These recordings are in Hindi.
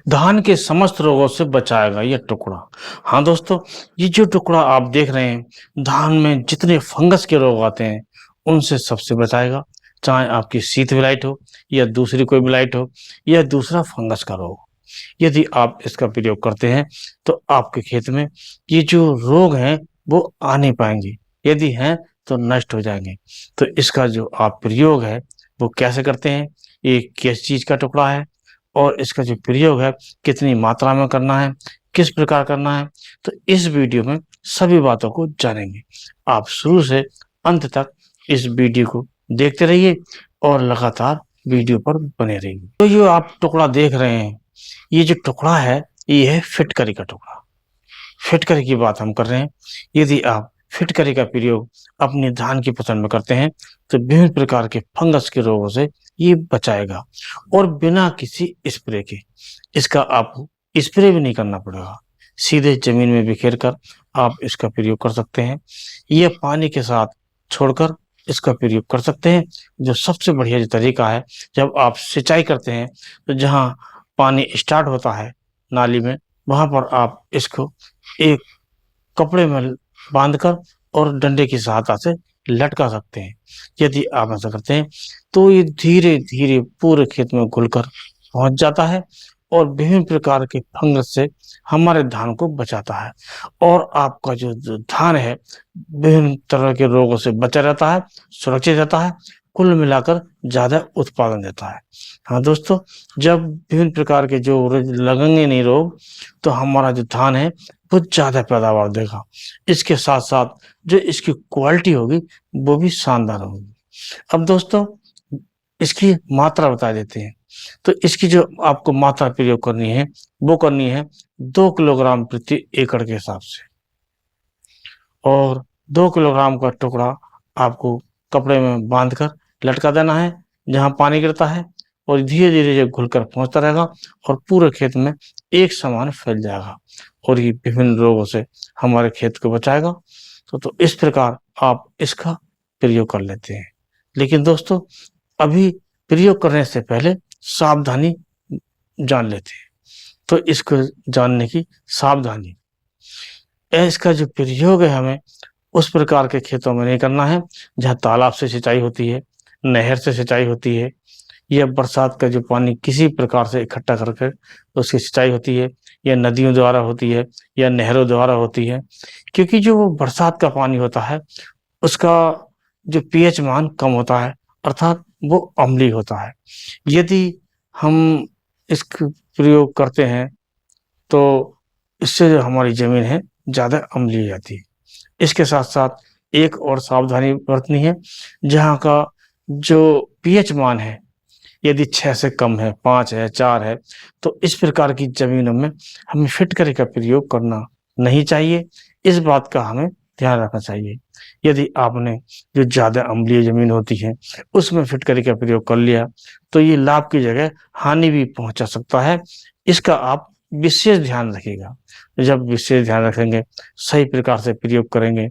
धान के समस्त रोगों से बचाएगा यह टुकड़ा। हाँ दोस्तों, ये जो टुकड़ा आप देख रहे हैं, धान में जितने फंगस के रोग आते हैं उनसे सबसे बचाएगा। चाहे आपकी शीत विलाइट हो या दूसरी कोई विलाइट हो या दूसरा फंगस का रोग हो। यदि आप इसका प्रयोग करते हैं तो आपके खेत में ये जो रोग हैं वो आ नहीं पाएंगे। यदि हैं तो नष्ट हो जाएंगे। तो इसका जो आप प्रयोग है वो कैसे करते हैं, ये किस चीज का टुकड़ा है और इसका जो प्रयोग है कितनी मात्रा में करना है, किस प्रकार करना है, तो इस वीडियो में सभी बातों को जानेंगे। आप शुरू से अंत तक इस वीडियो को देखते रहिए और लगातार वीडियो पर बने रहिए। तो ये आप टुकड़ा देख रहे हैं, ये जो टुकड़ा है ये है फिटकरी का टुकड़ा। फिटकरी की बात हम कर रहे हैं। यदि आप फिटकरी का प्रयोग अपने धान की फसल में करते हैं तो विभिन्न प्रकार के फंगस के रोगों से ये बचाएगा और बिना किसी स्प्रे के। इसका आपको स्प्रे भी नहीं करना पड़ेगा, सीधे जमीन में बिखेर कर आप इसका प्रयोग कर सकते हैं। यह पानी के साथ छोड़कर इसका प्रयोग कर सकते हैं। जो सबसे बढ़िया जो तरीका है, जब आप सिंचाई करते हैं तो जहाँ पानी स्टार्ट होता है नाली में, वहां पर आप इसको एक कपड़े में बांधकर और डंडे की सहायता से लटका सकते हैं। यदि आप ऐसा करते हैं तो ये धीरे धीरे पूरे खेत में घुलकर पहुंच जाता है और विभिन्न प्रकार के फंगस से हमारे धान को बचाता है और आपका जो धान है विभिन्न तरह के रोगों से बचा रहता है, सुरक्षित रहता है, कुल मिलाकर ज्यादा उत्पादन देता है। हाँ दोस्तों, जब विभिन्न प्रकार के जो लगेंगे नहीं रोग तो हमारा जो धान है वो ज्यादा पैदावार देगा। इसके साथ साथ जो इसकी क्वालिटी होगी वो भी शानदार होगी। अब दोस्तों, इसकी मात्रा बता देते हैं। तो इसकी जो आपको मात्रा प्रयोग करनी है वो करनी है 2 किलोग्राम प्रति एकड़ के हिसाब से। और 2 किलोग्राम का टुकड़ा आपको कपड़े में बांधकर लटका देना है जहां पानी गिरता है और धीरे धीरे जो घुलकर पहुंचता रहेगा और पूरे खेत में एक समान फैल जाएगा और ये विभिन्न रोगों से हमारे खेत को बचाएगा। तो इस प्रकार आप इसका प्रयोग कर लेते हैं। लेकिन दोस्तों, अभी प्रयोग करने से पहले सावधानी जान लेते हैं। तो इसको जानने की सावधानी, इसका जो प्रयोग है हमें उस प्रकार के खेतों में नहीं करना है जहाँ तालाब से सिंचाई होती है, नहर से सिंचाई होती है या बरसात का जो पानी किसी प्रकार से इकट्ठा करके उसकी सिंचाई होती है या नदियों द्वारा होती है या नहरों द्वारा होती है। क्योंकि जो वो बरसात का पानी होता है उसका जो पीएच मान कम होता है, अर्थात वो अम्लीय होता है। यदि हम इसका प्रयोग करते हैं तो इससे जो हमारी जमीन है ज्यादा अम्लीय हो जाती है। इसके साथ साथ एक और सावधानी बरतनी है, जहाँ का जो पीएच मान है यदि 6 से कम है, 5 है, 4 है, तो इस प्रकार की जमीनों में हमें फिटकरी का प्रयोग करना नहीं चाहिए। इस बात का हमें ध्यान रखना चाहिए। यदि आपने जो ज्यादा अम्लीय जमीन होती है उसमें फिटकरी का प्रयोग कर लिया तो ये लाभ की जगह हानि भी पहुंचा सकता है। इसका आप विशेष ध्यान रखिएगा। जब विशेष ध्यान रखेंगे, सही प्रकार से प्रयोग करेंगे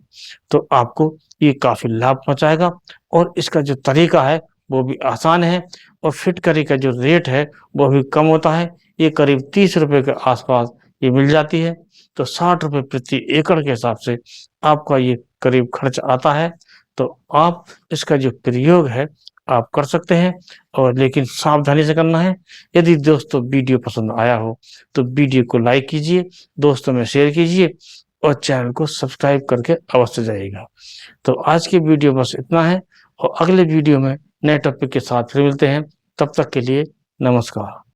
तो आपको ये काफी लाभ पहुंचाएगा और इसका जो तरीका है वो भी आसान है और फिटकरी का जो रेट है वो भी कम होता है। ये करीब 30 रुपए के आसपास ये मिल जाती है। तो 60 रुपए प्रति एकड़ के हिसाब से आपका ये करीब खर्च आता है। तो आप इसका जो प्रयोग है आप कर सकते हैं, और लेकिन सावधानी से करना है। यदि दोस्तों वीडियो पसंद आया हो तो वीडियो को लाइक कीजिए, दोस्तों में शेयर कीजिए और चैनल को सब्सक्राइब करके अवश्य जाइएगा। तो आज की वीडियो बस इतना है और अगले वीडियो में नए टॉपिक के साथ फिर मिलते हैं। तब तक के लिए नमस्कार।